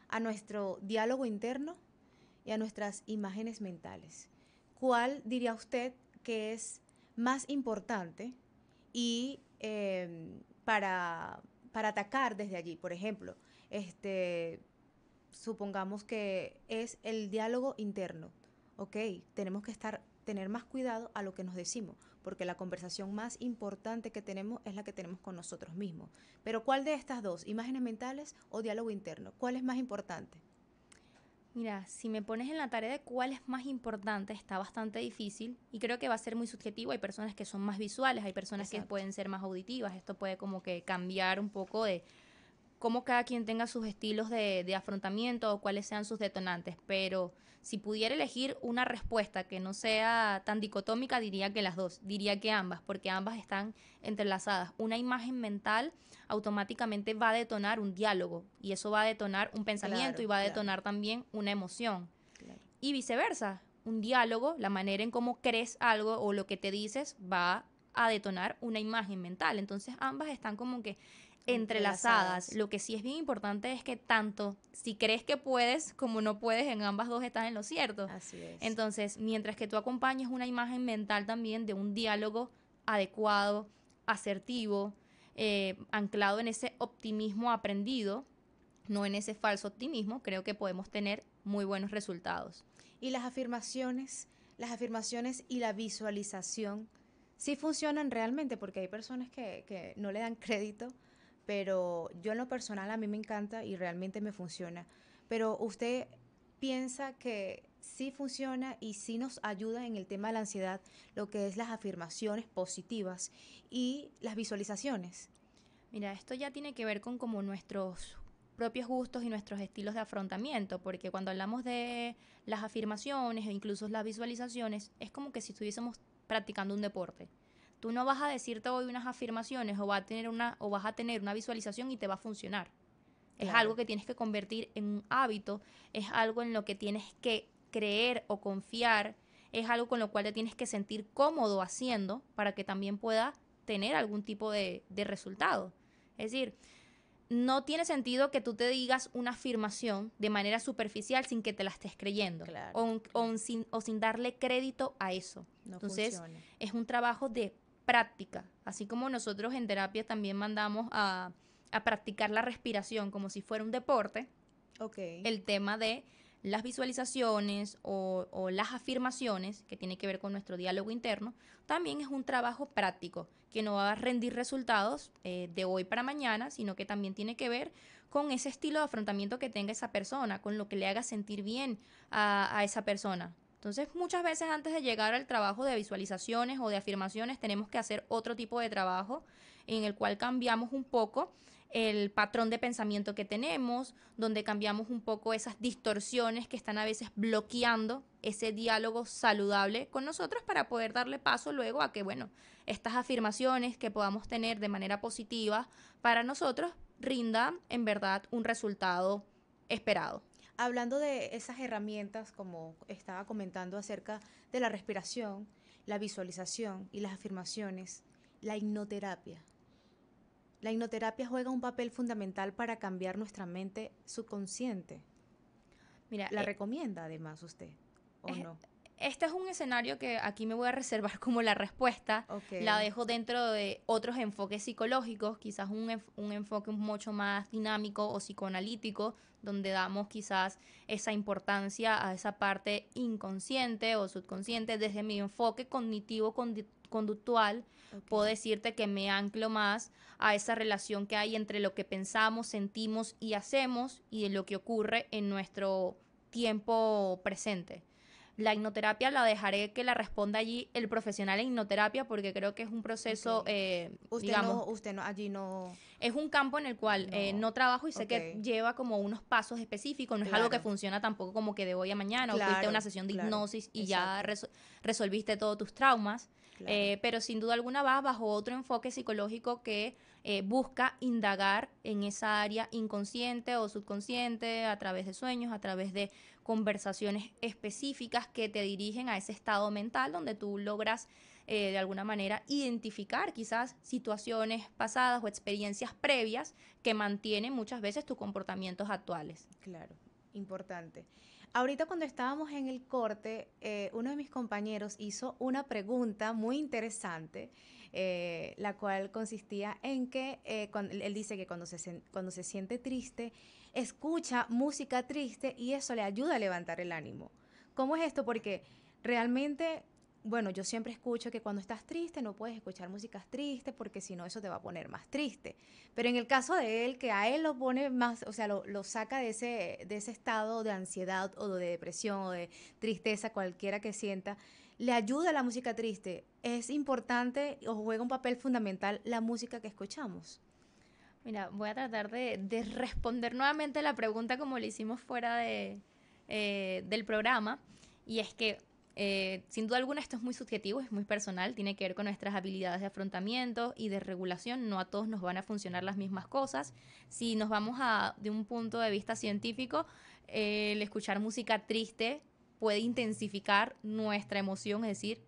a nuestro diálogo interno y a nuestras imágenes mentales. ¿Cuál diría usted que es más importante y para atacar desde allí? Por ejemplo, este, supongamos que es el diálogo interno. Ok, tenemos que tener más cuidado a lo que nos decimos, porque la conversación más importante que tenemos es la que tenemos con nosotros mismos. Pero ¿cuál de estas dos, imágenes mentales o diálogo interno? ¿Cuál es más importante? Mira, si me pones en la tarea de cuál es más importante, está bastante difícil y creo que va a ser muy subjetivo. Hay personas que son más visuales, hay personas que Exacto. pueden ser más auditivas. Esto puede como que cambiar un poco de cómo cada quien tenga sus estilos de afrontamiento o cuáles sean sus detonantes, pero si pudiera elegir una respuesta que no sea tan dicotómica, diría que las dos, diría que ambas, porque ambas están entrelazadas. Una imagen mental automáticamente va a detonar un diálogo y eso va a detonar un pensamiento y Claro, va a claro, detonar también una emoción. claro. Y viceversa, un diálogo, la manera en cómo crees algo o lo que te dices va a detonar una imagen mental. Entonces ambas están como que entrelazadas. Entrelazadas. Lo que sí es bien importante es que tanto si crees que puedes como no puedes, en ambas dos estás en lo cierto. Así es. Entonces, mientras que tú acompañes una imagen mental también de un diálogo adecuado, asertivo, anclado en ese optimismo aprendido, no en ese falso optimismo, creo que podemos tener muy buenos resultados. Y las afirmaciones y la visualización sí funcionan realmente, porque hay personas que no le dan crédito, pero yo en lo personal a mí me encanta y realmente me funciona. Pero usted piensa que sí funciona y sí nos ayuda en el tema de la ansiedad, lo que es las afirmaciones positivas y las visualizaciones. Mira, esto ya tiene que ver con como nuestros propios gustos y nuestros estilos de afrontamiento, porque cuando hablamos de las afirmaciones e incluso las visualizaciones, es como que si estuviésemos practicando un deporte. Tú no vas a decirte hoy unas afirmaciones o vas a tener una visualización y te va a funcionar. Es algo Claro. que tienes que convertir en un hábito, es algo en lo que tienes que creer o confiar, es algo con lo cual te tienes que sentir cómodo haciendo para que también pueda tener algún tipo de resultado. Es decir, no tiene sentido que tú te digas una afirmación de manera superficial sin que te la estés creyendo Claro, claro. o sin darle crédito a eso. No Entonces, funciona. es un trabajo de práctica, así como nosotros en terapia también mandamos a practicar la respiración como si fuera un deporte. Ok. El tema de las visualizaciones o las afirmaciones, que tiene que ver con nuestro diálogo interno, también es un trabajo práctico, que no va a rendir resultados de hoy para mañana, sino que también tiene que ver con ese estilo de afrontamiento que tenga esa persona, con lo que le haga sentir bien a esa persona. Entonces, muchas veces antes de llegar al trabajo de visualizaciones o de afirmaciones, tenemos que hacer otro tipo de trabajo en el cual cambiamos un poco el patrón de pensamiento que tenemos, donde cambiamos un poco esas distorsiones que están a veces bloqueando ese diálogo saludable con nosotros para poder darle paso luego a que, bueno, estas afirmaciones que podamos tener de manera positiva para nosotros rindan en verdad un resultado esperado. Hablando de esas herramientas, como estaba comentando acerca de la respiración, la visualización y las afirmaciones, la hipnoterapia. La hipnoterapia juega un papel fundamental para cambiar nuestra mente subconsciente. Mira, ¿La recomienda además usted o es, no? este es un escenario que aquí me voy a reservar como la respuesta. Ok, La dejo dentro de otros enfoques psicológicos, quizás un enfoque mucho más dinámico o psicoanalítico, donde damos quizás esa importancia a esa parte inconsciente o subconsciente. Desde mi enfoque conductual, puedo ok. decirte que me anclo más a esa relación que hay entre lo que pensamos, sentimos y hacemos y de lo que ocurre en nuestro tiempo presente. La hipnoterapia la dejaré que la responda allí el profesional en hipnoterapia, porque creo que es un proceso, digamos, Usted no, allí no, es un campo en el cual no, no trabajo y sé que ok, lleva como unos pasos específicos, no es algo que claro, funciona tampoco como que de hoy a mañana, o fuiste a una claro, sesión de claro, hipnosis y ya exacto, resolviste todos tus traumas, claro, pero sin duda alguna va bajo otro enfoque psicológico que busca indagar en esa área inconsciente o subconsciente a través de sueños, a través de conversaciones específicas que te dirigen a ese estado mental donde tú logras de alguna manera identificar quizás situaciones pasadas o experiencias previas que mantienen muchas veces tus comportamientos actuales. claro, importante. Ahorita cuando estábamos en el corte, uno de mis compañeros hizo una pregunta muy interesante, la cual consistía en que él dice que cuando se siente triste, escucha música triste y eso le ayuda a levantar el ánimo. ¿Cómo es esto? Porque realmente, bueno, yo siempre escucho que cuando estás triste no puedes escuchar músicas tristes porque si no eso te va a poner más triste. Pero en el caso de él, que a él lo pone más, o sea, lo saca de ese estado de ansiedad o de depresión o de tristeza, cualquiera que sienta, le ayuda la música triste. Es importante o juega un papel fundamental la música que escuchamos. Mira, voy a tratar de responder nuevamente la pregunta como le hicimos fuera del programa. Y es que, sin duda alguna, esto es muy subjetivo, es muy personal, tiene que ver con nuestras habilidades de afrontamiento y de regulación. No a todos nos van a funcionar las mismas cosas. Si nos vamos de un punto de vista científico, el escuchar música triste puede intensificar nuestra emoción, es decir,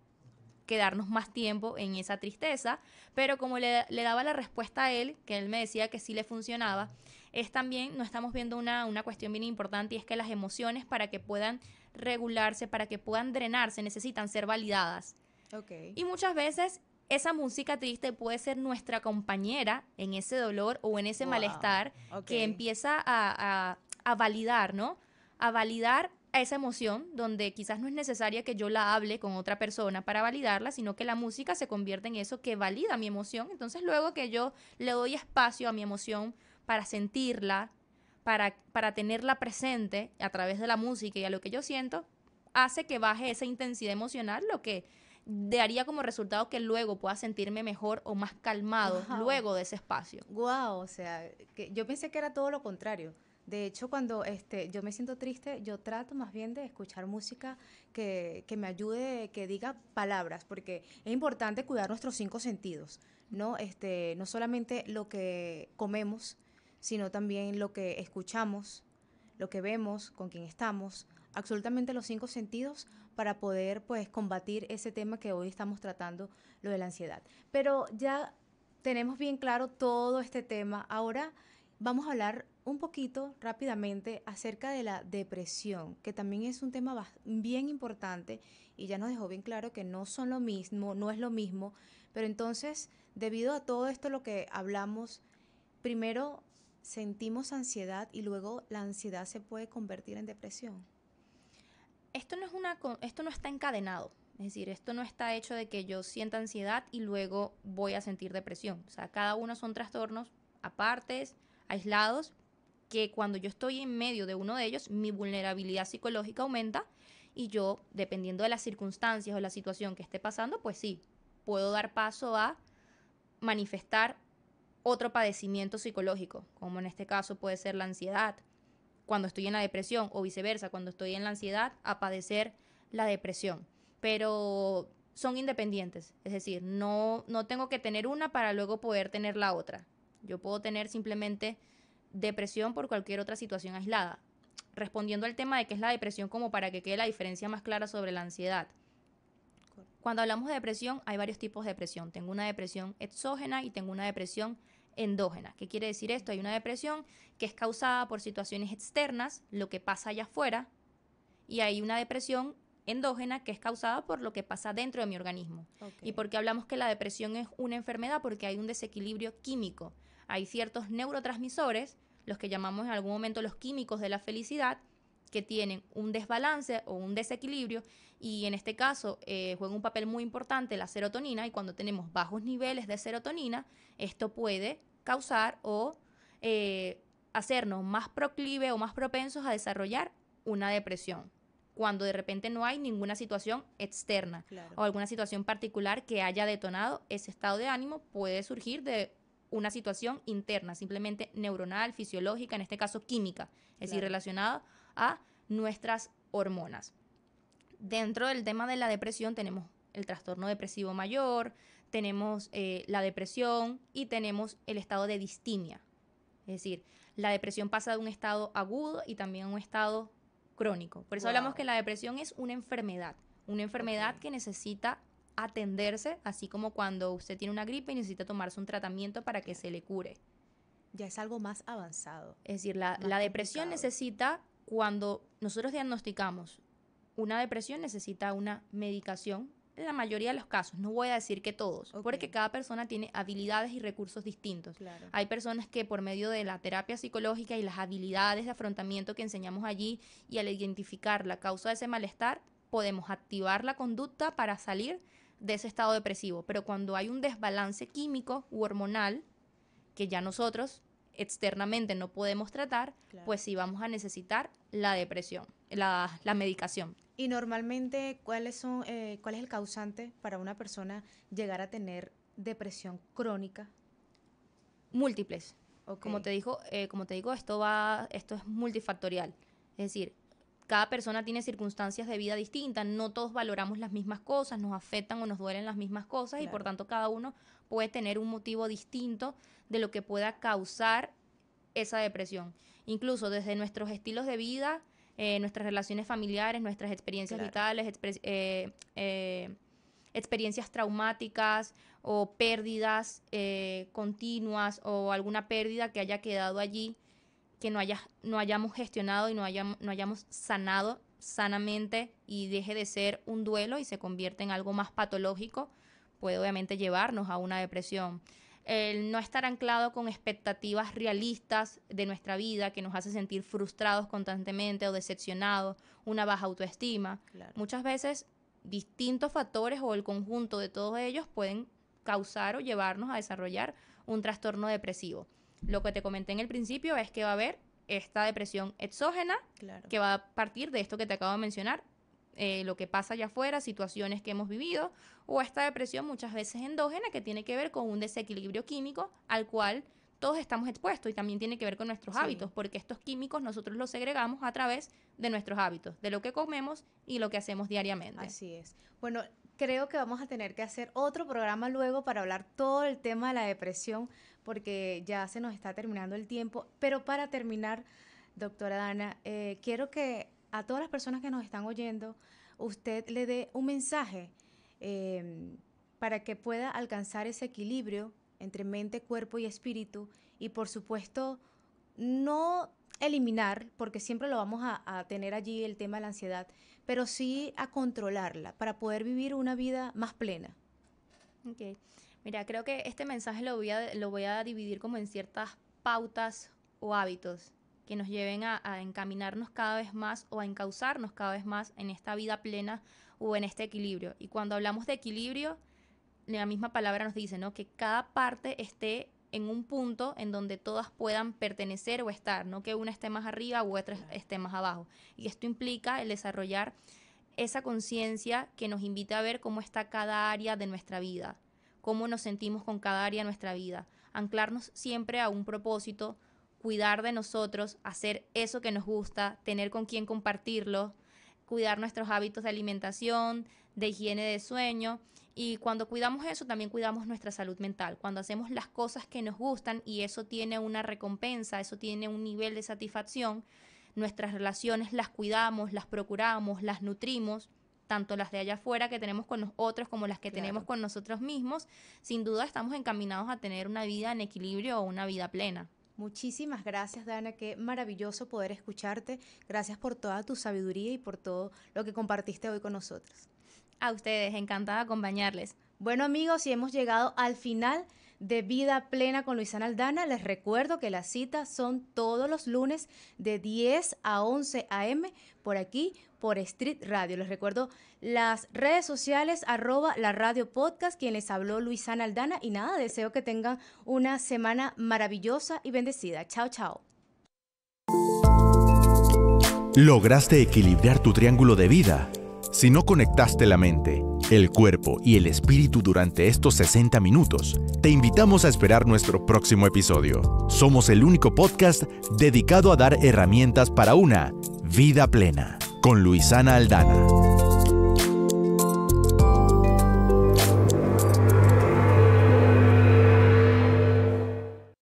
quedarnos más tiempo en esa tristeza, pero como le daba la respuesta a él, que él me decía que sí le funcionaba, es también, no estamos viendo una cuestión bien importante, y es que las emociones, para que puedan regularse, para que puedan drenarse, necesitan ser validadas. Ok. Y muchas veces esa música triste puede ser nuestra compañera en ese dolor o en ese Wow. malestar Ok. que empieza a validar, ¿no? A validar a esa emoción, donde quizás no es necesaria que yo la hable con otra persona para validarla, sino que la música se convierte en eso que valida mi emoción. Entonces, luego que yo le doy espacio a mi emoción para sentirla, para tenerla presente a través de la música y a lo que yo siento, hace que baje esa intensidad emocional, lo que daría como resultado que luego pueda sentirme mejor o más calmado Wow. luego de ese espacio. Wow, o sea, que yo pensé que era todo lo contrario. De hecho, cuando yo me siento triste, yo trato más bien de escuchar música que me ayude, que diga palabras, porque es importante cuidar nuestros cinco sentidos, ¿no? No solamente lo que comemos, sino también lo que escuchamos, lo que vemos, con quién estamos, absolutamente los cinco sentidos para poder, pues, combatir ese tema que hoy estamos tratando, lo de la ansiedad. Pero ya tenemos bien claro todo este tema. Ahora vamos a hablar un poquito rápidamente acerca de la depresión, que también es un tema bien importante y ya nos dejó bien claro que no son lo mismo, no es lo mismo, pero entonces, debido a todo esto lo que hablamos, primero sentimos ansiedad y luego la ansiedad se puede convertir en depresión. Esto no está encadenado. Es decir, esto no está hecho de que yo sienta ansiedad y luego voy a sentir depresión. O sea, cada uno son trastornos apartes, aislados, que cuando yo estoy en medio de uno de ellos, mi vulnerabilidad psicológica aumenta y yo, dependiendo de las circunstancias o la situación que esté pasando, pues sí, puedo dar paso a manifestar otro padecimiento psicológico, como en este caso puede ser la ansiedad, cuando estoy en la depresión, o viceversa, cuando estoy en la ansiedad, a padecer la depresión. Pero son independientes, es decir, no tengo que tener una para luego poder tener la otra. Yo puedo tener simplemente depresión por cualquier otra situación aislada. Respondiendo al tema de qué es la depresión, como para que quede la diferencia más clara sobre la ansiedad. Cuando hablamos de depresión, hay varios tipos de depresión. Tengo una depresión exógena y tengo una depresión endógena. ¿Qué quiere decir esto? Hay una depresión que es causada por situaciones externas, lo que pasa allá afuera, y hay una depresión endógena que es causada por lo que pasa dentro de mi organismo. Okay. ¿Y por qué hablamos que la depresión es una enfermedad? Porque hay un desequilibrio químico. Hay ciertos neurotransmisores, los que llamamos en algún momento los químicos de la felicidad, que tienen un desbalance o un desequilibrio, y en este caso juega un papel muy importante la serotonina, y cuando tenemos bajos niveles de serotonina, esto puede causar o hacernos más proclive o más propensos a desarrollar una depresión. cuando de repente no hay ninguna situación externa o alguna situación particular que haya detonado ese estado de ánimo, puede surgir de una situación interna, simplemente neuronal, fisiológica, en este caso química, es decir, relacionada a nuestras hormonas. Dentro del tema de la depresión tenemos el trastorno depresivo mayor, tenemos la depresión y tenemos el estado de distimia. Es decir, la depresión pasa de un estado agudo y también a un estado crónico. Por eso hablamos que la depresión es una enfermedad que necesita atenderse, así como cuando usted tiene una gripe y necesita tomarse un tratamiento para que se le cure. Ya es algo más avanzado. Es decir, la depresión necesita, cuando nosotros diagnosticamos una depresión, necesita una medicación. En la mayoría de los casos, no voy a decir que todos, porque cada persona tiene habilidades y recursos distintos. Hay personas que por medio de la terapia psicológica y las habilidades de afrontamiento que enseñamos allí, y al identificar la causa de ese malestar, podemos activar la conducta para salir de ese estado depresivo. Pero cuando hay un desbalance químico u hormonal, que ya nosotros externamente no podemos tratar, pues sí vamos a necesitar la depresión, la medicación. Y normalmente, ¿cuál es el causante para una persona llegar a tener depresión crónica? Múltiples. Como te digo, esto es multifactorial. Es decir, cada persona tiene circunstancias de vida distintas, no todos valoramos las mismas cosas, nos afectan o nos duelen las mismas cosas, y por tanto cada uno puede tener un motivo distinto de lo que pueda causar esa depresión. Incluso desde nuestros estilos de vida, nuestras relaciones familiares, nuestras experiencias vitales, experiencias traumáticas o pérdidas continuas, o alguna pérdida que haya quedado allí, que no hayamos gestionado y no hayamos sanado sanamente, y deje de ser un duelo y se convierte en algo más patológico, puede obviamente llevarnos a una depresión. El no estar anclado con expectativas realistas de nuestra vida, que nos hace sentir frustrados constantemente o decepcionados, una baja autoestima. Muchas veces distintos factores o el conjunto de todos ellos pueden causar o llevarnos a desarrollar un trastorno depresivo. Lo que te comenté en el principio es que va a haber esta depresión exógena, que va a partir de esto que te acabo de mencionar, lo que pasa allá afuera, situaciones que hemos vivido, o esta depresión muchas veces endógena, que tiene que ver con un desequilibrio químico al cual todos estamos expuestos, y también tiene que ver con nuestros hábitos, porque estos químicos nosotros los segregamos a través de nuestros hábitos, de lo que comemos y lo que hacemos diariamente. Así es. Bueno, creo que vamos a tener que hacer otro programa luego para hablar todo el tema de la depresión, porque ya se nos está terminando el tiempo. Pero para terminar, doctora Dana, quiero que a todas las personas que nos están oyendo, usted le dé un mensaje para que pueda alcanzar ese equilibrio entre mente, cuerpo y espíritu, y por supuesto no eliminar, porque siempre lo vamos a tener allí el tema de la ansiedad, pero sí a controlarla para poder vivir una vida más plena. Okay. Mira, creo que este mensaje lo voy a dividir como en ciertas pautas o hábitos que nos lleven a encaminarnos cada vez más, o a encauzarnos cada vez más en esta vida plena o en este equilibrio. Y cuando hablamos de equilibrio, la misma palabra nos dice, ¿no?, que cada parte esté en un punto en donde todas puedan pertenecer o estar, no que una esté más arriba u otra esté más abajo. Y esto implica el desarrollar esa conciencia que nos invite a ver cómo está cada área de nuestra vida, cómo nos sentimos con cada área de nuestra vida, anclarnos siempre a un propósito, cuidar de nosotros, hacer eso que nos gusta, tener con quién compartirlo, cuidar nuestros hábitos de alimentación, de higiene de sueño. Y cuando cuidamos eso, también cuidamos nuestra salud mental. Cuando hacemos las cosas que nos gustan y eso tiene una recompensa, eso tiene un nivel de satisfacción, nuestras relaciones las cuidamos, las procuramos, las nutrimos, tanto las de allá afuera que tenemos con los otros como las que tenemos con nosotros mismos, sin duda estamos encaminados a tener una vida en equilibrio o una vida plena. Muchísimas gracias, Dana, qué maravilloso poder escucharte. Gracias por toda tu sabiduría y por todo lo que compartiste hoy con nosotros. A ustedes, encantada de acompañarles. Bueno, amigos, y hemos llegado al final de Vida Plena con Luisana Aldana. Les recuerdo que las citas son todos los lunes de 10 a 11 a.m. por aquí, por Street Radio. Les recuerdo las redes sociales, @la radio podcast, quien les habló Luisana Aldana. Y nada, deseo que tengan una semana maravillosa y bendecida. Chao, chao. ¿Lograste equilibrar tu triángulo de vida? Si no conectaste la mente, el cuerpo y el espíritu durante estos 60 minutos, te invitamos a esperar nuestro próximo episodio. Somos el único podcast dedicado a dar herramientas para una vida plena, con Luisana Aldana.